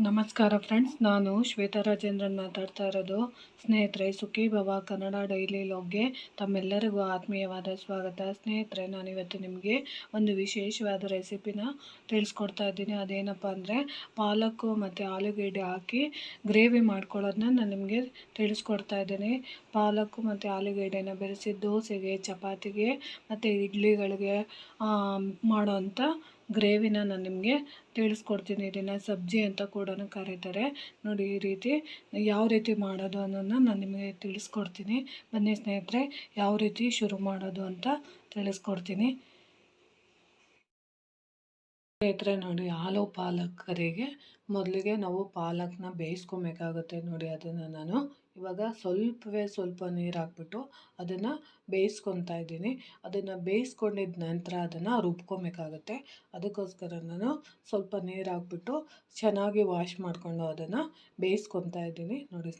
ನಮಸ್ಕಾರ ಫ್ರೆಂಡ್ಸ್, ನಾನು ಶ್ವೇತಾ ರಾಜೇಂದ್ರನ್ ಮಾತಾಡ್ತಾ ಇರೋದು. ಸ್ನೇಹಿತರೆ, ಸುಖಿ ಭವ ಕನ್ನಡ ಡೈಲಿ ಲಾಗ್ಗೆ ತಮ್ಮೆಲ್ಲರಿಗೂ ಆತ್ಮೀಯವಾದ ಸ್ವಾಗತ. ಸ್ನೇಹಿತರೆ, ನಾನಿವತ್ತು ನಿಮಗೆ ಒಂದು ವಿಶೇಷವಾದ ರೆಸಿಪಿನ ತಿಳಿಸ್ಕೊಡ್ತಾ ಇದ್ದೀನಿ. ಅದೇನಪ್ಪ ಅಂದರೆ ಪಾಲಕ್ಕು ಮತ್ತು ಆಲೂಗೆಡ್ಡೆ ಹಾಕಿ ಗ್ರೇವಿ ಮಾಡ್ಕೊಳ್ಳೋದನ್ನ ನಾನು ನಿಮಗೆ ತಿಳಿಸ್ಕೊಡ್ತಾ ಇದ್ದೀನಿ. ಪಾಲಕ್ಕು ಮತ್ತು ಆಲೂಗೆಡ್ಡೆನ ಬೆರೆಸಿ ದೋಸೆಗೆ, ಚಪಾತಿಗೆ ಮತ್ತು ಇಡ್ಲಿಗಳಿಗೆ ಮಾಡೋವಂಥ ಗ್ರೇವಿನ ನಾನು ನಿಮಗೆ ತಿಳಿಸ್ಕೊಡ್ತೀನಿ. ಇದನ್ನು ಸಬ್ಜಿ ಅಂತ ಕೂಡ ಕರೀತಾರೆ. ನೋಡಿ, ಈ ರೀತಿ ಯಾವ ರೀತಿ ಮಾಡೋದು ಅನ್ನೋದನ್ನ ನಾನು ನಿಮಗೆ ತಿಳಿಸ್ಕೊಡ್ತೀನಿ. ಬನ್ನಿ ಸ್ನೇಹಿತರೆ, ಯಾವ ರೀತಿ ಶುರು ಮಾಡೋದು ಅಂತ ತಿಳಿಸ್ಕೊಡ್ತೀನಿ. ಸ್ನೇಹಿತರೆ ನೋಡಿ, ಆಲೂ ಪಾಲಕ್ ಕರಿಗೆ ಮೊದಲಿಗೆ ನಾವು ಪಾಲಕ್ನ ಬೇಯಿಸ್ಕೊಬೇಕಾಗುತ್ತೆ. ನೋಡಿ, ಅದನ್ನು ನಾನು ಇವಾಗ ಸ್ವಲ್ಪ ನೀರು ಹಾಕ್ಬಿಟ್ಟು ಅದನ್ನು ಬೇಯಿಸ್ಕೊತಾ ಇದ್ದೀನಿ. ಅದನ್ನು ಬೇಯಿಸ್ಕೊಂಡಿದ್ದ ನಂತರ ಅದನ್ನು ರುಬ್ಕೊಬೇಕಾಗುತ್ತೆ. ಅದಕ್ಕೋಸ್ಕರ ನಾನು ಸ್ವಲ್ಪ ನೀರು ಹಾಕ್ಬಿಟ್ಟು ಚೆನ್ನಾಗಿ ವಾಶ್ ಮಾಡಿಕೊಂಡು ಅದನ್ನು ಬೇಯಿಸ್ಕೊತಾ ಇದ್ದೀನಿ. ನೋಡಿ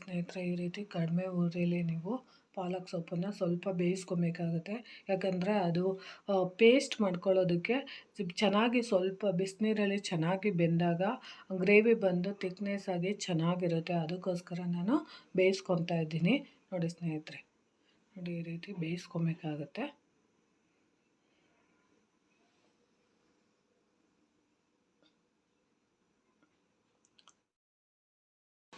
ಸ್ನೇಹಿತರೆ, ಈ ರೀತಿ ಕಡಿಮೆ ಉರಿಯಲ್ಲಿ ನೀವು ಪಾಲಕ್ ಸೊಪ್ಪನ್ನು ಸ್ವಲ್ಪ ಬೇಯಿಸ್ಕೊಬೇಕಾಗುತ್ತೆ. ಯಾಕಂದರೆ ಅದು ಪೇಸ್ಟ್ ಮಾಡ್ಕೊಳ್ಳೋದಕ್ಕೆ ಚೆನ್ನಾಗಿ ಸ್ವಲ್ಪ ಬಿಸಿನೀರಲ್ಲಿ ಚೆನ್ನಾಗಿ ಬೆಂದಾಗ ಗ್ರೇವಿ ಬಂದು ಥಿಕ್ನೆಸ್ ಆಗಿ ಚೆನ್ನಾಗಿರುತ್ತೆ. ಅದಕ್ಕೋಸ್ಕರ ನಾನು ಬೇಯಿಸ್ಕೊತಾ ಇದ್ದೀನಿ. ನೋಡಿ ಸ್ನೇಹಿತರೆ, ನೋಡಿ ಈ ರೀತಿ ಬೇಯಿಸ್ಕೊಬೇಕಾಗತ್ತೆ.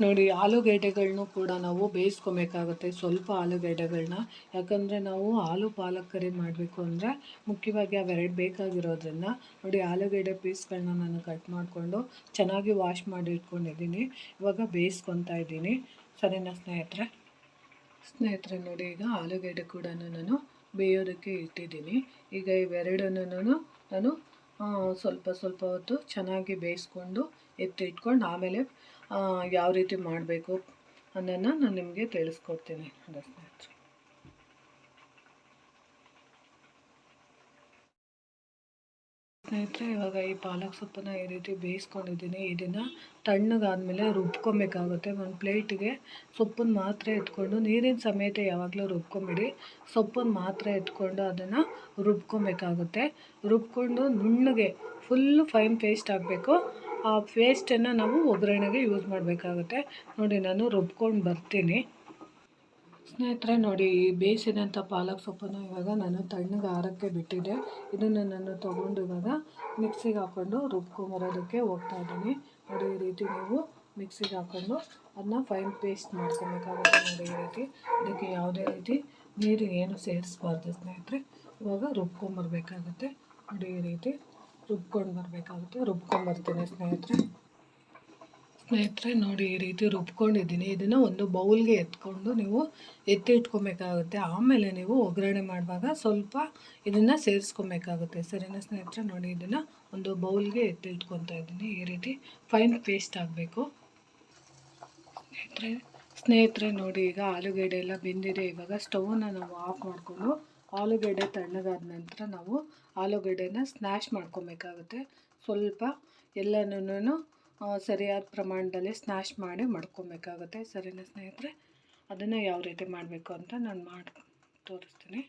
ನೋಡಿ, ಆಲೂಗೆಡ್ಡೆಗಳನ್ನೂ ಕೂಡ ನಾವು ಬೇಯಿಸ್ಕೊಬೇಕಾಗುತ್ತೆ. ಸ್ವಲ್ಪ ಆಲೂಗೆಡ್ಡೆಗಳನ್ನ, ಯಾಕಂದರೆ ನಾವು ಆಲೂ ಪಾಲಕ್ ಕರಿ ಮಾಡಬೇಕು ಅಂದರೆ ಮುಖ್ಯವಾಗಿ ಅವೆರಡು ಬೇಕಾಗಿರೋದ್ರಿಂದ. ನೋಡಿ, ಆಲೂಗೆಡ್ಡೆ ಪೀಸ್ಗಳನ್ನ ನಾನು ಕಟ್ ಮಾಡಿಕೊಂಡು ಚೆನ್ನಾಗಿ ವಾಶ್ ಮಾಡಿ ಇಟ್ಕೊಂಡಿದ್ದೀನಿ. ಇವಾಗ ಬೇಯಿಸ್ಕೊತಾ ಇದ್ದೀನಿ. ಸರಿನಾ ಸ್ನೇಹಿತರೆ, ನೋಡಿ, ಈಗ ಆಲೂಗೆಡ್ಡೆ ಕೂಡ ನಾನು ಬೇಯೋದಕ್ಕೆ ಇಟ್ಟಿದ್ದೀನಿ. ಈಗ ಇವೆರಡನ್ನೂ ನಾನು ಸ್ವಲ್ಪ ಹೊತ್ತು ಚೆನ್ನಾಗಿ ಬೇಯಿಸ್ಕೊಂಡು ಎತ್ತಿಟ್ಕೊಂಡು ಆಮೇಲೆ ಯಾವ ರೀತಿ ಮಾಡಬೇಕು ಅನ್ನೋದನ್ನ ನಾನು ನಿಮಗೆ ತಿಳಿಸ್ಕೊಡ್ತೀನಿ. ಸ್ನೇಹಿತರೆ, ಇವಾಗ ಈ ಪಾಲಕ್ ಸೊಪ್ಪನ್ನು ಈ ರೀತಿ ಬೇಯಿಸ್ಕೊಂಡಿದ್ದೀನಿ. ಇದನ್ನು ತಣ್ಣಗಾದ್ಮೇಲೆ ರುಬ್ಕೊಬೇಕಾಗುತ್ತೆ. ಒಂದು ಪ್ಲೇಟಿಗೆ ಸೊಪ್ಪನ್ನು ಮಾತ್ರ ಎತ್ಕೊಂಡು, ನೀರಿನ ಸಮೇತ ಯಾವಾಗಲೂ ರುಬ್ಕೊಂಬಿಡಿ. ಸೊಪ್ಪನ್ನು ಮಾತ್ರ ಎತ್ಕೊಂಡು ಅದನ್ನು ರುಬ್ಕೊಬೇಕಾಗುತ್ತೆ. ರುಬ್ಕೊಂಡು ನುಣ್ಣಗೆ ಫುಲ್ಲು ಫೈನ್ ಪೇಸ್ಟ್ ಆಗಬೇಕು. ಆ ಪೇಸ್ಟನ್ನು ನಾವು ಒಗ್ಗರಣೆಗೆ ಯೂಸ್ ಮಾಡಬೇಕಾಗುತ್ತೆ. ನೋಡಿ, ನಾನು ರುಬ್ಕೊಂಡು ಬರ್ತೀನಿ. ಸ್ನೇಹಿತರೆ ನೋಡಿ, ಈ ಬೇಯಿಸಿದಂಥ ಪಾಲಕ್ ಸೊಪ್ಪನ್ನು ಇವಾಗ ನಾನು ತಣ್ಣಗೆ ಆರೋಕ್ಕೆ ಬಿಟ್ಟಿದ್ದೆ. ಇದನ್ನು ನಾನು ತೊಗೊಂಡು ಇವಾಗ ಮಿಕ್ಸಿಗೆ ಹಾಕ್ಕೊಂಡು ರುಬ್ಕೊಂಬರೋದಕ್ಕೆ ಹೋಗ್ತಾ ಇದ್ದೀನಿ. ನೋಡಿ, ಈ ರೀತಿ ನೀವು ಮಿಕ್ಸಿಗೆ ಹಾಕ್ಕೊಂಡು ಅದನ್ನ ಫೈನ್ ಪೇಸ್ಟ್ ಮಾಡ್ಕೊಬೇಕಾಗುತ್ತೆ. ನೋಡಿ, ಈ ರೀತಿ ಇದಕ್ಕೆ ಯಾವುದೇ ರೀತಿ ನೀರು ಏನು ಸೇರಿಸ್ಬಾರ್ದು ಸ್ನೇಹಿತರೆ. ಇವಾಗ ರುಬ್ಕೊಂಬರ್ಬೇಕಾಗುತ್ತೆ. ನೋಡಿ, ಈ ರೀತಿ ರುಬ್ಕೊಂಬರ್ತೀನಿ ಸ್ನೇಹಿತರೆ. ನೋಡಿ, ಈ ರೀತಿ ರುಬ್ಕೊಂಡಿದ್ದೀನಿ. ಇದನ್ನು ಒಂದು ಬೌಲ್ಗೆ ಎತ್ಕೊಂಡು ನೀವು ಇಟ್ಕೊಬೇಕಾಗುತ್ತೆ. ಆಮೇಲೆ ನೀವು ಒಗ್ಗರಣೆ ಮಾಡುವಾಗ ಸ್ವಲ್ಪ ಇದನ್ನು ಸೇರಿಸ್ಕೊಬೇಕಾಗುತ್ತೆ. ಸರಿನಾ ಸ್ನೇಹಿತರೆ? ನೋಡಿ, ಇದನ್ನು ಒಂದು ಬೌಲ್ಗೆ ಇಟ್ಕೊತಾ ಇದ್ದೀನಿ. ಈ ರೀತಿ ಫೈನ್ ಪೇಸ್ಟ್ ಆಗಬೇಕು. ಸ್ನೇಹಿತರೆ ನೋಡಿ, ಈಗ ಆಲೂಗೆಡ್ಡೆ ಎಲ್ಲ ಬೆಂದಿದೆ. ಇವಾಗ ಸ್ಟವನ್ನು ನಾವು ಆಫ್ ಮಾಡಿಕೊಂಡು ಆಲೂಗೆಡ್ಡೆ ತಣ್ಣಗಾದ ನಂತರ ನಾವು ಆಲೂಗೆಡ್ಡೆನ ಸ್ನ್ಯಾಶ್ ಮಾಡ್ಕೊಬೇಕಾಗುತ್ತೆ. ಸ್ವಲ್ಪ ಎಲ್ಲನೂ ಸರಿಯಾದ ಪ್ರಮಾಣದಲ್ಲಿ ಸ್ನ್ಯಾಶ್ ಮಾಡಿ ಮಾಡ್ಕೊಬೇಕಾಗುತ್ತೆ. ಸರಿನಾ ಸ್ನೇಹಿತರೆ? ಅದನ್ನು ಯಾವ ರೀತಿ ಮಾಡಬೇಕು ಅಂತ ನಾನು ತೋರಿಸ್ತೀನಿ.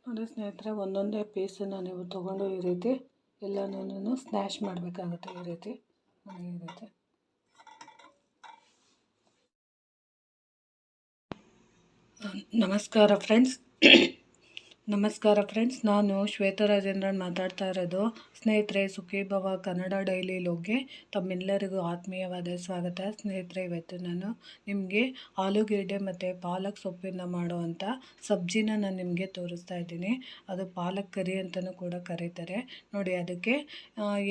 ನೋಡಿ ಸ್ನೇಹಿತರೆ, ಒಂದೊಂದೇ ಪೀಸನ್ನು ನೀವು ತೊಗೊಂಡು ಈ ರೀತಿ ಎಲ್ಲನೂ ಸ್ನ್ಯಾಶ್ ಮಾಡಬೇಕಾಗುತ್ತೆ. ಈ ರೀತಿ ನಮಸ್ಕಾರ ಫ್ರೆಂಡ್ಸ್, ನಾನು ಶ್ವೇತಾ ರಾಜೇಂದ್ರನ್ ಮಾತಾಡ್ತಾ ಇರೋದು. ಸ್ನೇಹಿತರೆ, ಸುಖಿ ಭವ ಕನ್ನಡ ಡೈಲಿ ಲಾಗ್ಗೆ ತಮ್ಮೆಲ್ಲರಿಗೂ ಆತ್ಮೀಯವಾದ ಸ್ವಾಗತ. ಸ್ನೇಹಿತರೆ, ಇವತ್ತು ನಾನು ನಿಮಗೆ ಆಲೂಗೆಡ್ಡೆ ಮತ್ತು ಪಾಲಕ್ ಸೊಪ್ಪಿಂದ ಮಾಡುವಂಥ ಸಬ್ಜಿನ ನಾನು ನಿಮಗೆ ತೋರಿಸ್ತಾ ಇದ್ದೀನಿ. ಅದು ಪಾಲಕ್ ಕರಿ ಅಂತಲೂ ಕೂಡ ಕರೀತಾರೆ. ನೋಡಿ, ಅದಕ್ಕೆ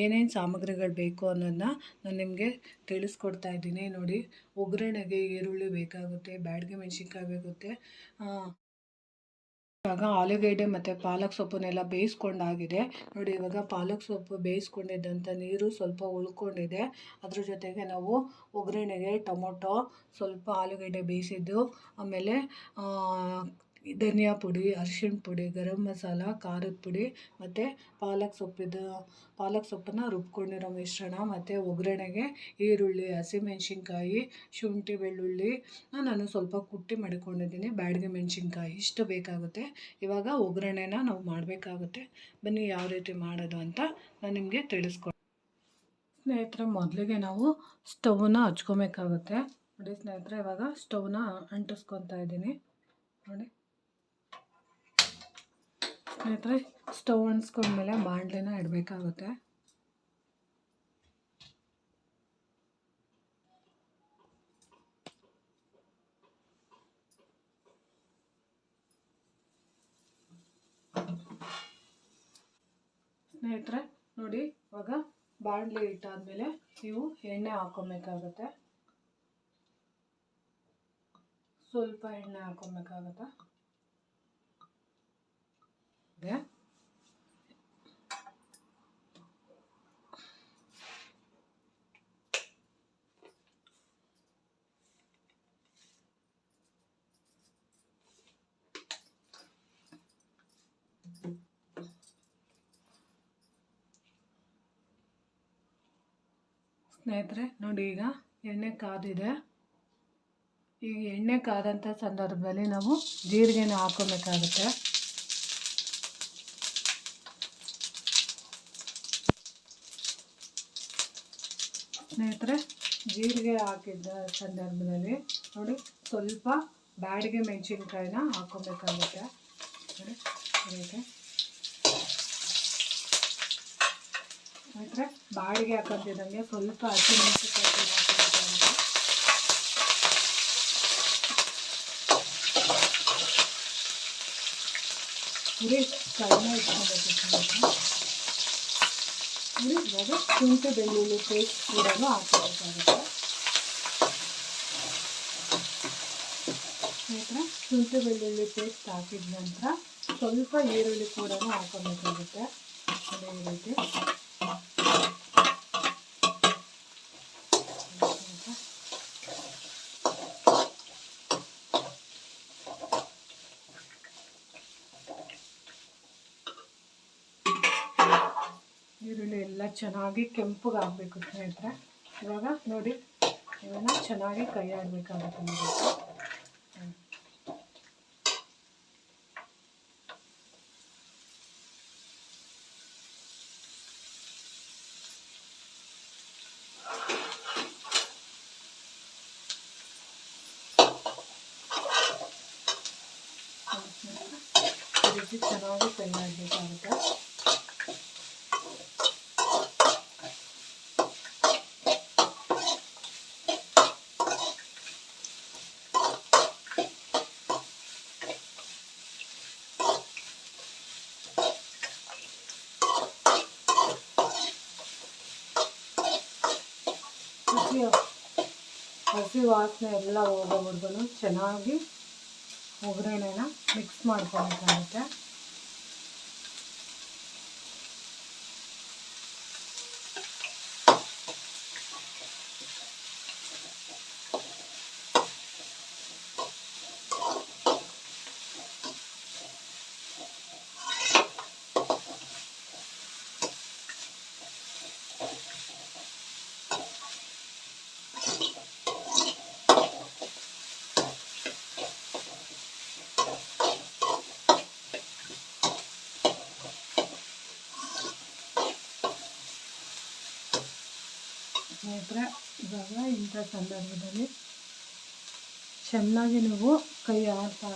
ಏನೇನು ಸಾಮಗ್ರಿಗಳು ಬೇಕು ಅನ್ನೋದನ್ನ ನಾನು ನಿಮಗೆ ತಿಳಿಸ್ಕೊಡ್ತಾ ಇದ್ದೀನಿ. ನೋಡಿ, ಒಗ್ಗರಣೆಗೆ ಈರುಳ್ಳಿ ಬೇಕಾಗುತ್ತೆ, ಬ್ಯಾಡಗಿ ಮೆಣಸಿನ್ಕಾಯಿ ಬೇಕಾಗುತ್ತೆ. ಇವಾಗ ಆಲೂಗೆಡ್ಡೆ ಮತ್ತು ಪಾಲಕ್ ಸೊಪ್ಪನ್ನೆಲ್ಲ ಬೇಯಿಸ್ಕೊಂಡಾಗಿದೆ. ನೋಡಿ, ಇವಾಗ ಪಾಲಕ್ ಸೊಪ್ಪು ಬೇಯಿಸ್ಕೊಂಡಿದ್ದಂಥ ನೀರು ಸ್ವಲ್ಪ ಉಳ್ಕೊಂಡಿದೆ. ಅದ್ರ ಜೊತೆಗೆ ನಾವು ಒಗ್ಗರಣೆಗೆ ಟೊಮೊಟೊ, ಸ್ವಲ್ಪ ಆಲೂಗೆಡ್ಡೆ ಬೇಯಿಸಿದ್ದು, ಆಮೇಲೆ ಧನಿಯಾ ಪುಡಿ, ಅರಿಶಿಣ ಪುಡಿ, ಗರಂ ಮಸಾಲ, ಖಾರದ ಪುಡಿ ಮತ್ತು ಪಾಲಕ್ ಸೊಪ್ಪನ್ನು ರುಬ್ಕೊಂಡಿರೋ ಮಿಶ್ರಣ ಮತ್ತು ಒಗ್ಗರಣೆಗೆ ಈರುಳ್ಳಿ, ಹಸಿಮೆಣ್ಸಿನ್ಕಾಯಿ, ಶುಂಠಿ, ಬೆಳ್ಳುಳ್ಳಿ ನಾನು ಸ್ವಲ್ಪ ಕುಟ್ಟಿ ಮಾಡಿಕೊಂಡಿದ್ದೀನಿ, ಬ್ಯಾಡಗಿ ಮೆಣಸಿನ್ಕಾಯಿ ಇಷ್ಟು ಬೇಕಾಗುತ್ತೆ. ಇವಾಗ ಒಗ್ಗರಣೆನ ನಾವು ಮಾಡಬೇಕಾಗುತ್ತೆ. ಬನ್ನಿ ಯಾವ ರೀತಿ ಮಾಡೋದು ಅಂತ ನಾನು ನಿಮಗೆ ತಿಳಿಸ್ಕೊಡ್ತೀನಿ. ಸ್ನೇಹಿತರೆ, ಮೊದಲಿಗೆ ನಾವು ಸ್ಟವ್ನ ಹಚ್ಕೊಬೇಕಾಗುತ್ತೆ. ನೋಡಿ ಸ್ನೇಹಿತರೆ, ಇವಾಗ ಸ್ಟವ್ನ ಅಂಟಿಸ್ಕೊತಾ ಇದ್ದೀನಿ. ನೋಡಿ ಸ್ನೇಹಿತರೆ, ಸ್ಟವ್ ಅಂಟಿಸ್ಕೊಂಡ್ಮೇಲೆ ಬಾಣಲೆನ ಇಡಬೇಕಾಗುತ್ತೆ. ಸ್ನೇಹಿತರೆ ನೋಡಿ, ಇವಾಗ ಬಾಣಲೆ ಇಟ್ಟಾದ್ಮೇಲೆ ನೀವು ಎಣ್ಣೆ ಹಾಕೊಬೇಕಾಗುತ್ತೆ. ಸ್ವಲ್ಪ ಎಣ್ಣೆ ಹಾಕೊಬೇಕಾಗುತ್ತೆ. ಸ್ನೇಹಿತರೆ ನೋಡಿ, ಈಗ ಎಣ್ಣೆ ಕಾದಿದೆ. ಈಗ ಎಣ್ಣೆ ಕಾದಂಥ ಸಂದರ್ಭದಲ್ಲಿ ನಾವು ಜೀರಿಗೆನ ಹಾಕೋಬೇಕಾಗುತ್ತೆ. ಸ್ನೇಹಿತರೆ, ಜೀರಿಗೆ ಹಾಕಿದ್ದ ಸಂದರ್ಭದಲ್ಲಿ ನೋಡಿ ಸ್ವಲ್ಪ ಬ್ಯಾಡಗಿ ಮೆಣಸಿನ್ಕಾಯಿನ ಹಾಕೋಬೇಕಾಗುತ್ತೆ. ನೋಡಿ ಸ್ನೇಹಿತರೆ, ಬಾಡಿಗೆ ಹಾಕೊಂತಿದ್ದಂಗೆ ಸ್ವಲ್ಪ ಹಸಿಮೆಣಸಿನ್ಕಾಯಿ ಹಾಕಬೇಕಾಗುತ್ತೆ. ಉರಿ ಕಡಿಮೆ ಇಟ್ಕೊಬೇಕು ಸ್ನೇಹಿತರೆ. ಉರಿ ಇವಾಗ ಶುಂಠಿ ಬೆಳ್ಳುಳ್ಳಿ ಪೇಸ್ಟ್ ಕೂಡ ಹಾಕಬೇಕಾಗುತ್ತೆ. ಸ್ನೇಹಿತರೆ, ಶುಂಠಿ ಬೆಳ್ಳುಳ್ಳಿ ಪೇಸ್ಟ್ ಹಾಕಿದ ನಂತರ ಸ್ವಲ್ಪ ಈರುಳ್ಳಿ ಕೂಡ ಹಾಕೋಬೇಕಾಗುತ್ತೆ. ಅದೇ ರೀತಿ ಈರುಳ್ಳಿ ಎಲ್ಲ ಚೆನ್ನಾಗಿ ಕೆಂಪಗೆ ಆಗಬೇಕು ಸ್ನೇಹಿತರೆ. ಇವಾಗ ನೋಡಿ, ಇವನ್ನ ಚೆನ್ನಾಗಿ ಕೈ ಆಡಬೇಕಾಗುತ್ತೆ. ಈ ರೀತಿ ಚೆನ್ನಾಗಿ ಕೈ ಆಡಬೇಕಾಗುತ್ತೆ. ಹಸಿ ವಾಸನೆ ಎಲ್ಲ ಹೋಗೋವರೆಗೂ ಚೆನ್ನಾಗಿ ಒಗ್ಗರಣೆನ ಮಿಕ್ಸ್ ಮಾಡ್ಕೊಬೇಕಾಗುತ್ತೆ. ಸ್ನೇಹಿತರೆ, ಇವಾಗ ಇಂಥ ಸಂದರ್ಭದಲ್ಲಿ ಚೆನ್ನಾಗಿ ನೀವು ಕೈ ಆಡ್ತಾ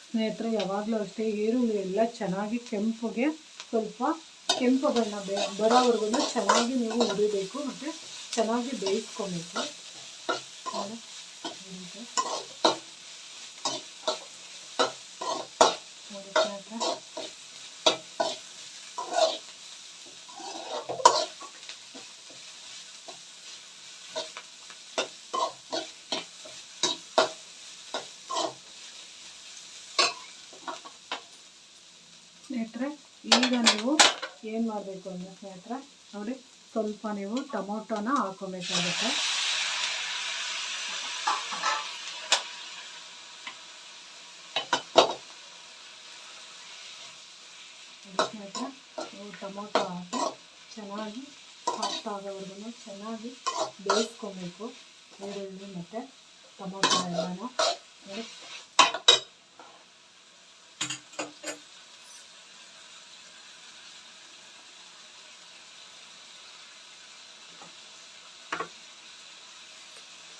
ಸ್ನೇಹಿತರೆ ಯಾವಾಗಲೂ ಅಷ್ಟೇ ಈರುಳ್ಳಿ ಎಲ್ಲ ಚೆನ್ನಾಗಿ ಸ್ವಲ್ಪ ಕೆಂಪು ಬಣ್ಣ ಬರೋವರೆಗೂ ಚೆನ್ನಾಗಿ ನೀವು ಹುರಿಬೇಕು ಮತ್ತು ಚೆನ್ನಾಗಿ ಬೇಯಿಸ್ಕೊಬೇಕು. ಸ್ನೇಹಿತರೆ ಈಗ ನೀವು ಏನು ಮಾಡಬೇಕು ಅಂದರೆ ಸ್ನೇಹಿತರೆ ನೋಡಿ, ಸ್ವಲ್ಪ ನೀವು ಟೊಮೊಟೊನ ಹಾಕ್ಕೊಬೇಕಾಗುತ್ತೆ. ಸ್ನೇಹಿತರೆ ನೀವು ಟೊಮೊಟೊ ಹಾಕಿ ಚೆನ್ನಾಗಿ ಸಾಫ್ಟ್ ಆಗೋವರೆಗೂ ಚೆನ್ನಾಗಿ ಬೇಯಿಸ್ಕೊಬೇಕು ಈರುಳ್ಳಿ ಮತ್ತು ಟೊಮೊಟೊ ಎಲ್ಲನೂ.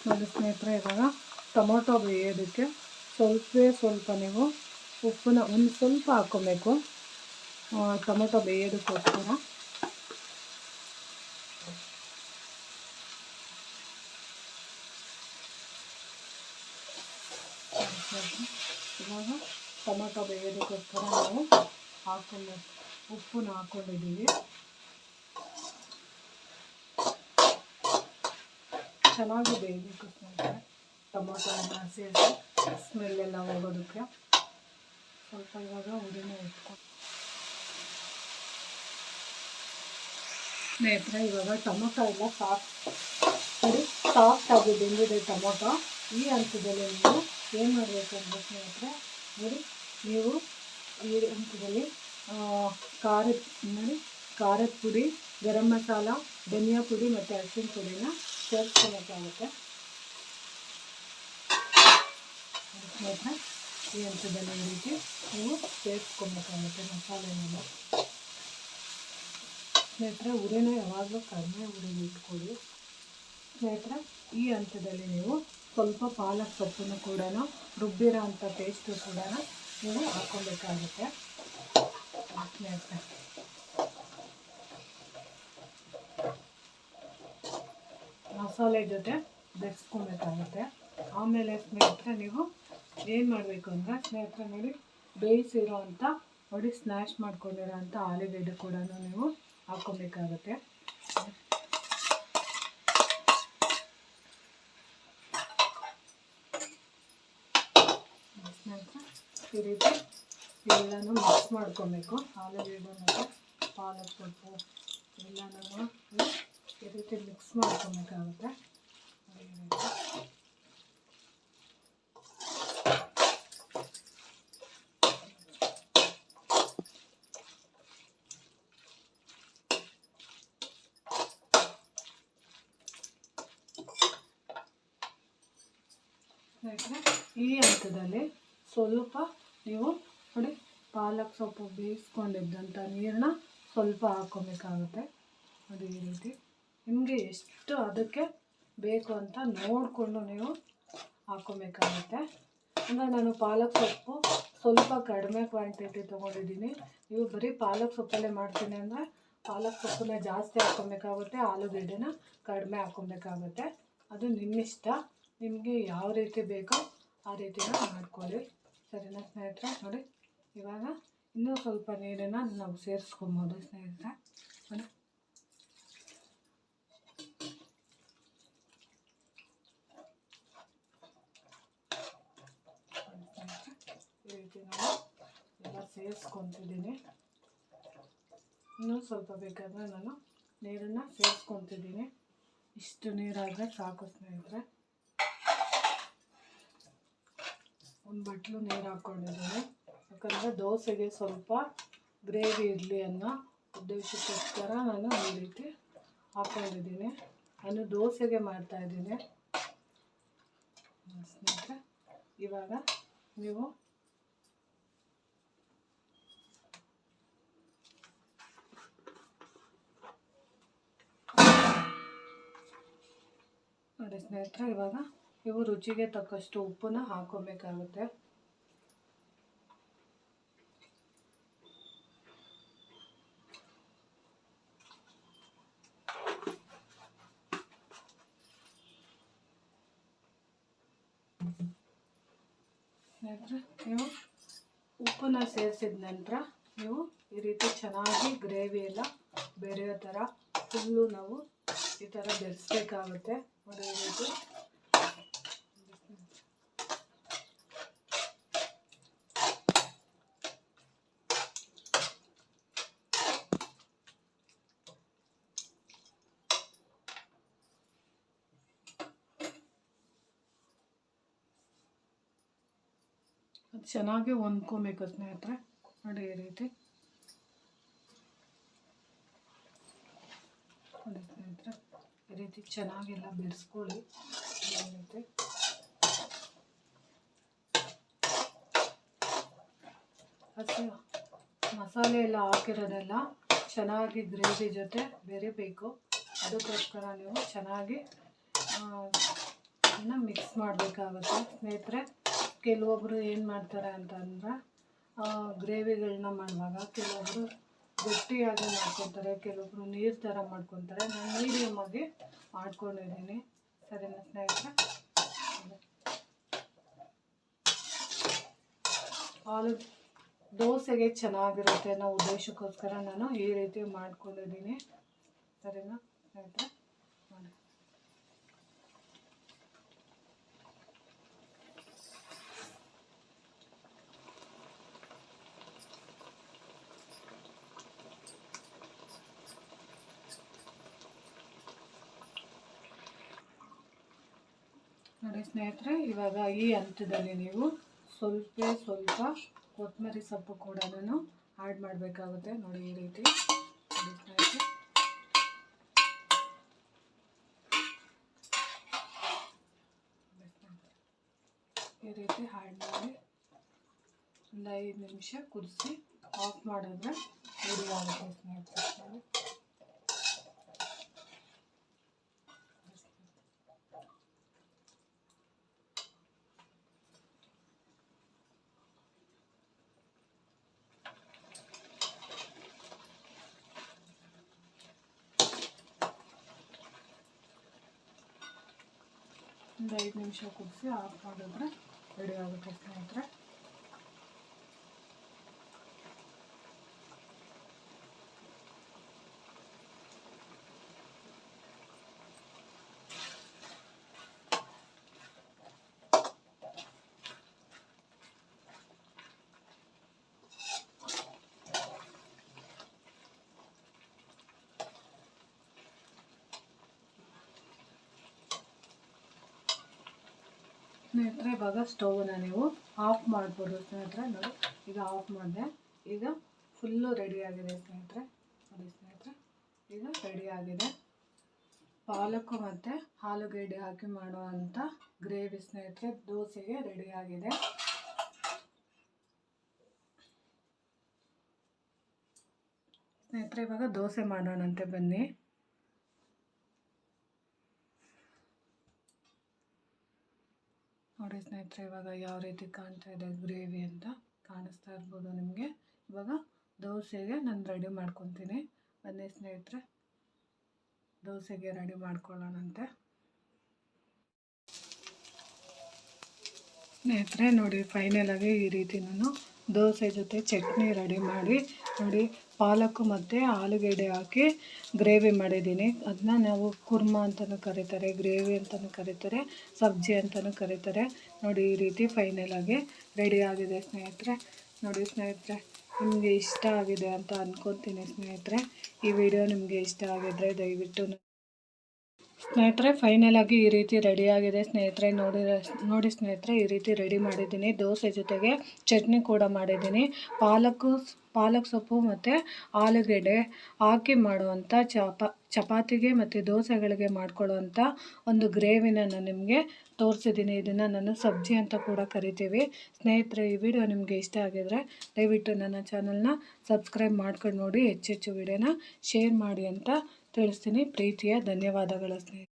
ನೋಡಿ ಸ್ನೇಹಿತರೆ, ಇವಾಗ ಟೊಮೊಟೊ ಬೇಯೋದಕ್ಕೆ ಸ್ವಲ್ಪ ನೀವು ಉಪ್ಪನ್ನ ಒಂದು ಸ್ವಲ್ಪ ಹಾಕ್ಕೊಬೇಕು ಟೊಮೊಟೊ ಬೇಯೋದಕ್ಕೋಸ್ಕರ. ಇವಾಗ ಟೊಮೊಟೊ ಬೇಯೋದಕ್ಕೋಸ್ಕರ ನಾವು ಉಪ್ಪನ್ನ ಹಾಕ್ಕೊಂಡಿದ್ದೀವಿ. ಚೆನ್ನಾಗಿ ಬೇಯಬೇಕು ಸ್ನೇಹಿತರೆ, ಟೊಮೊಟೊ ಎಲ್ಲ ಸೇರಿಸಿ ಸ್ಮೆಲ್ಲೆಲ್ಲ ಹೋಗೋದಕ್ಕೆ. ಸ್ವಲ್ಪ ಇವಾಗ ಉರಿನ ಇಟ್ಕೊಂಡು ಸ್ನೇಹಿತರೆ, ಇವಾಗ ಟೊಮೊಟೊ ಎಲ್ಲ ಸಾಫ್ಟಾಗಿ ಬೆಂದಿದೆ ಟೊಮೊಟೊ. ಈ ಹಂತದಲ್ಲಿ ನೀವು ಏನು ಮಾಡಬೇಕು ಅಂದರೆ ಸ್ನೇಹಿತರೆ ನೋಡಿ, ನೀವು ಈ ಹಂತದಲ್ಲಿ ಖಾರದ ಪುಡಿ, ಗರಂ ಮಸಾಲ, ಧನಿಯಾ ಪುಡಿ ಮತ್ತು ಅರಿಶಿನ ಪುಡಿನ ಸೇರಿಸ್ಕೊಬೇಕಾಗುತ್ತೆ. ಸ್ನೇಹಿತರೆ ಈ ಹಂತದಲ್ಲಿ ಈ ರೀತಿ ನೀವು ಸೇರಿಸ್ಕೊಬೇಕಾಗುತ್ತೆ ಮಸಾಲೆನೆಲ್ಲ. ಸ್ನೇಹಿತರೆ ಉರಿನ ಯಾವಾಗಲೂ ಕಡಿಮೆ ಉರಿನ ಇಟ್ಕೊಳ್ಳಿ. ಸ್ನೇಹಿತರೆ ಈ ಹಂತದಲ್ಲಿ ನೀವು ಸ್ವಲ್ಪ ಪಾಲಕ್ ಸೊಪ್ಪನ್ನು ಕೂಡ ರುಬ್ಬಿರೋ ಅಂಥ ಪೇಸ್ಟು ಕೂಡ ನೀವು ಹಾಕ್ಕೊಬೇಕಾಗುತ್ತೆ. ಸ್ನೇಹಿತರೆ ಮಸಾಲೆ ಜೊತೆ ಬೆರೆಸ್ಕೊಬೇಕಾಗುತ್ತೆ. ಆಮೇಲೆ ಸ್ನೇಹಿತರೆ ನೀವು ಏನು ಮಾಡಬೇಕು ಅಂದರೆ ಸ್ನೇಹಿತರೆ ನೋಡಿ, ಬೇಯಿಸಿರೋ ಅಂಥ ನೋಡಿ ಸ್ನ್ಯಾಶ್ ಮಾಡ್ಕೊಂಡಿರೋ ಅಂಥ ಆಲೂಗೆಡ್ಡೆ ಕೂಡ ನೀವು ಹಾಕ್ಕೊಬೇಕಾಗುತ್ತೆ. ಸ್ನೇಹಿತರೆ ಈ ರೀತಿ ಎಲ್ಲನೂ ಮಿಕ್ಸ್ ಮಾಡ್ಕೊಬೇಕು. ಆಲೂಗೆಡ್ಡೆ ಮತ್ತು ಪಾಲಕ್ ಸೊಪ್ಪು ಎಲ್ಲನೂ ಈ ರೀತಿ ಮಿಕ್ಸ್ ಮಾಡ್ಕೊಬೇಕಾಗುತ್ತೆ. ಸ್ನೇಹಿತರೆ ಈ ಹಂತದಲ್ಲಿ ಸ್ವಲ್ಪ ನೀವು ನೋಡಿ ಪಾಲಕ್ ಸೊಪ್ಪು ಬೇಯಿಸ್ಕೊಂಡಿದ್ದಂಥ ನೀರನ್ನ ಸ್ವಲ್ಪ ಹಾಕ್ಕೊಬೇಕಾಗುತ್ತೆ. ಅದು ಈ ರೀತಿ ನಿಮಗೆ ಎಷ್ಟು ಅದಕ್ಕೆ ಬೇಕು ಅಂತ ನೋಡಿಕೊಂಡು ನೀವು ಹಾಕ್ಕೊಬೇಕಾಗುತ್ತೆ. ಅಂದರೆ ನಾನು ಪಾಲಕ್ ಸೊಪ್ಪು ಸ್ವಲ್ಪ ಕಡಿಮೆ ಕ್ವಾಂಟಿಟಿ ತೊಗೊಂಡಿದ್ದೀನಿ. ನೀವು ಬರೀ ಪಾಲಕ್ ಸೊಪ್ಪಲ್ಲೇ ಮಾಡ್ತೀನಿ ಅಂದರೆ ಪಾಲಕ್ ಸೊಪ್ಪನ್ನ ಜಾಸ್ತಿ ಹಾಕ್ಕೊಬೇಕಾಗುತ್ತೆ, ಆಲೂಗೆಡ್ಡೆನ ಕಡಿಮೆ ಹಾಕ್ಕೊಬೇಕಾಗುತ್ತೆ. ಅದು ನಿಮ್ಮಿಷ್ಟ, ನಿಮಗೆ ಯಾವ ರೀತಿ ಬೇಕೋ ಆ ರೀತಿನ ಮಾಡ್ಕೊಳ್ಳಿ. ಸರಿನಾ ಸ್ನೇಹಿತರೆ? ನೋಡಿ ಇವಾಗ ಇನ್ನೂ ಸ್ವಲ್ಪ ನೀರನ್ನು ನಾವು ಸೇರಿಸ್ಕೊಬೋದು ಸ್ನೇಹಿತರೆ. ನೋಡಿ ಈ ರೀತಿ ನಾನು ಎಲ್ಲ ಸೇರಿಸ್ಕೊತಿದ್ದೀನಿ. ಇನ್ನೂ ಸ್ವಲ್ಪ ಬೇಕಾದರೆ ನಾನು ನೀರನ್ನು ಸೇರಿಸ್ಕೊತಿದ್ದೀನಿ. ಇಷ್ಟು ನೀರಾದರೆ ಸಾಕು ಸ್ನೇಹಿತರೆ. ಒಂದು ಬಟ್ಲು ನೀರು ಹಾಕ್ಕೊಂಡಿದ್ದೀನಿ, ಯಾಕಂದರೆ ದೋಸೆಗೆ ಸ್ವಲ್ಪ ಗ್ರೇವಿ ಇರಲಿ ಅನ್ನೋ ಉದ್ದೇಶಕ್ಕೋಸ್ಕರ ನಾನು ಈ ರೀತಿ ಹಾಕ್ಕೊಂಡಿದ್ದೀನಿ. ನಾನು ದೋಸೆಗೆ ಮಾಡ್ತಾಯಿದ್ದೀನಿ ಸ್ನೇಹಿತರೆ. ಇವಾಗ ನೀವು ನೋಡಿ ಸ್ನೇಹಿತರೆ, ಇವಾಗ ಇವು ರುಚಿಗೆ ತಕ್ಕಷ್ಟು ಉಪ್ಪನ್ನ ಹಾಕೋಬೇಕಾಗುತ್ತೆ. ನಂತರ ನೀವು ಉಪ್ಪನ್ನ ಸೇರಿಸಿದ ನಂತರ ನೀವು ಈ ರೀತಿ ಚೆನ್ನಾಗಿ ಗ್ರೇವಿ ಎಲ್ಲ ಬೆರೆಯೋ ಥರ ಫುಲ್ಲು ನಾವು ಈ ಥರ ಬೆರೆಸ್ಬೇಕಾಗುತ್ತೆ. ನೋಡಿ ಈ ರೀತಿ ಅದು ಚೆನ್ನಾಗಿ ಹೊಂದ್ಕೊಬೇಕು ಸ್ನೇಹಿತರೆ. ನೋಡಿ ಈ ರೀತಿ ನೋಡಿ ಸ್ನೇಹಿತರೆ, ಈ ರೀತಿ ಚೆನ್ನಾಗೆಲ್ಲ ಬೆರೆಸ್ಕೊಳ್ಳಿ. ಈ ರೀತಿ ಹಸಿ ಮಸಾಲೆ ಎಲ್ಲ ಹಾಕಿರೋದೆಲ್ಲ ಚೆನ್ನಾಗಿ ಗ್ರೇವಿ ಜೊತೆ ಬೆರಿಬೇಕು. ಅದಕ್ಕೋಸ್ಕರ ನೀವು ಚೆನ್ನಾಗಿ ಅದನ್ನು ಮಿಕ್ಸ್ ಮಾಡಬೇಕಾಗುತ್ತೆ ಸ್ನೇಹಿತರೆ. ಕೆಲವೊಬ್ಬರು ಏನು ಮಾಡ್ತಾರೆ ಅಂತಂದ್ರೆ ಗ್ರೇವಿಗಳನ್ನ ಮಾಡುವಾಗ ಕೆಲವೊಬ್ಬರು ಗಟ್ಟಿಯಾಗಿ ಮಾಡ್ಕೊತಾರೆ, ಕೆಲವೊಬ್ಬರು ನೀರು ಥರ ಮಾಡ್ಕೊತಾರೆ. ನಾನು ಮೀಡಿಯಮ್ ಆಗಿ ಮಾಡ್ಕೊಂಡಿದ್ದೀನಿ. ಸರಿನಾ ಸ್ನೇಹಿತರೆ? ಆಲೂ ದೋಸೆಗೆ ಚೆನ್ನಾಗಿರುತ್ತೆ ಅನ್ನೋ ಉದ್ದೇಶಕ್ಕೋಸ್ಕರ ನಾನು ಈ ರೀತಿ ಮಾಡ್ಕೊಂಡಿದ್ದೀನಿ. ಸರಿನಾ ಸ್ನೇಹಿತರೆ? ಮಾಡಿ ನೋಡಿ ಸ್ನೇಹಿತರೆ, ಇವಾಗ ಈ ಹಂತದಲ್ಲಿ ನೀವು ಸ್ವಲ್ಪ ಕೊತ್ತಂಬರಿ ಸೊಪ್ಪು ಕೂಡ ಆ್ಯಡ್ ಮಾಡಬೇಕಾಗುತ್ತೆ. ನೋಡಿ ಈ ರೀತಿ ನೋಡಿ ಸ್ನೇಹಿತರೆ, ಈ ರೀತಿ ಆ್ಯಡ್ ಮಾಡಿ ಒಂದು 5 ನಿಮಿಷ ಕುದಿಸಿ ಆಫ್ ಮಾಡಿದ್ರೆ ರೆಡಿ ಆಗುತ್ತೆ ಸ್ನೇಹಿತರೆ. ಒಂದು 5 ನಿಮಿಷ ಕುದಿಸಿ ಆಫ್ ಮಾಡಿದ್ರೆ ರೆಡಿ ಆಗುತ್ತೆ ಸ್ನೇಹಿತರೆ. ಸ್ನೇಹಿತರೆ, ಇವಾಗ ಸ್ಟೌವನ್ನ ನೀವು ಆಫ್ ಮಾಡ್ಬೋದು ಸ್ನೇಹಿತರೆ. ನೋಡಿ ಈಗ ಆಫ್ ಮಾಡಿದೆ. ಈಗ ಫುಲ್ಲು ರೆಡಿಯಾಗಿದೆ ಸ್ನೇಹಿತರೆ. ನೋಡಿ ಸ್ನೇಹಿತರೆ, ಈಗ ರೆಡಿಯಾಗಿದೆ. ಪಾಲಕ್ ಮತ್ತು ಆಲೂಗಡ್ಡೆ ಹಾಕಿ ಮಾಡುವಂಥ ಗ್ರೇವಿ ಸ್ನೇಹಿತರೆ ದೋಸೆಗೆ ರೆಡಿಯಾಗಿದೆ. ಸ್ನೇಹಿತರೆ, ಇವಾಗ ದೋಸೆ ಮಾಡೋಣಂತೆ ಬನ್ನಿ. ನೋಡಿ ಸ್ನೇಹಿತರೆ, ಇವಾಗ ಯಾವ ರೀತಿ ಕಾಣ್ತಾ ಇದೆ ಗ್ರೇವಿ ಅಂತ ಕಾಣಿಸ್ತಾ ಇರ್ಬೋದು ನಿಮಗೆ. ಇವಾಗ ದೋಸೆಗೆ ನಾನು ರೆಡಿ ಮಾಡ್ಕೊತೀನಿ. ಬನ್ನಿ ಸ್ನೇಹಿತರೆ, ದೋಸೆಗೆ ರೆಡಿ ಮಾಡ್ಕೊಳ್ಳೋಣಂತೆ. ಸ್ನೇಹಿತರೆ ನೋಡಿ, ಫೈನಲಾಗಿ ಈ ರೀತಿ ನಾನು ದೋಸೆ ಜೊತೆ ಚಟ್ನಿ ರೆಡಿ ಮಾಡಿ ನೋಡಿ ಪಾಲಕ್ ಮತ್ತು ಆಲೂಗಡ್ಡೆ ಹಾಕಿ ಗ್ರೇವಿ ಮಾಡಿದ್ದೀನಿ. ಅದನ್ನ ನಾವು ಕುರ್ಮಾ ಅಂತಲೂ ಕರೀತಾರೆ, ಗ್ರೇವಿ ಅಂತಲೂ ಕರೀತಾರೆ, ಸಬ್ಜಿ ಅಂತಲೂ ಕರೀತಾರೆ. ನೋಡಿ ಈ ರೀತಿ ಫೈನಲಾಗಿ ರೆಡಿ ಆಗಿದೆ ಸ್ನೇಹಿತರೆ. ನೋಡಿ ಸ್ನೇಹಿತರೆ, ನಿಮಗೆ ಇಷ್ಟ ಆಗಿದೆ ಅಂತ ಅಂದ್ಕೊತೀನಿ ಸ್ನೇಹಿತರೆ. ಈ ವಿಡಿಯೋ ನಿಮಗೆ ಇಷ್ಟ ಆಗಿದ್ದರೆ ದಯವಿಟ್ಟು ಸ್ನೇಹಿತರೆ ಫೈನಲಾಗಿ ಈ ರೀತಿ ರೆಡಿಯಾಗಿದೆ ಸ್ನೇಹಿತರೆ. ನೋಡಿ ಸ್ನೇಹಿತರೆ, ಈ ರೀತಿ ರೆಡಿ ಮಾಡಿದ್ದೀನಿ. ದೋಸೆ ಜೊತೆಗೆ ಚಟ್ನಿ ಕೂಡ ಮಾಡಿದ್ದೀನಿ. ಪಾಲಕ್ ಸೊಪ್ಪು ಮತ್ತು ಆಲೂಗಡ್ಡೆ ಹಾಕಿ ಮಾಡುವಂಥ ಚಪಾತಿಗೆ ಮತ್ತು ದೋಸೆಗಳಿಗೆ ಮಾಡ್ಕೊಳ್ಳುವಂಥ ಒಂದು ಗ್ರೇವಿನ ನಾನು ನಿಮಗೆ ತೋರಿಸಿದ್ದೀನಿ. ಇದನ್ನು ನಾನು ಸಬ್ಜಿ ಅಂತ ಕೂಡ ಕರಿತೀವಿ ಸ್ನೇಹಿತರೆ. ಈ ವಿಡಿಯೋ ನಿಮಗೆ ಇಷ್ಟ ಆಗಿದರೆ ದಯವಿಟ್ಟು ನನ್ನ ಚಾನಲ್ನ ಸಬ್ಸ್ಕ್ರೈಬ್ ಮಾಡ್ಕೊಂಡು ನೋಡಿ, ಹೆಚ್ಚೆಚ್ಚು ವಿಡಿಯೋನ ಶೇರ್ ಮಾಡಿ ಅಂತ ತಿಳಿಸ್ತೀನಿ. ಪ್ರೀತಿಯ ಧನ್ಯವಾದಗಳು ಸ್ನೇಹಿತರೆ.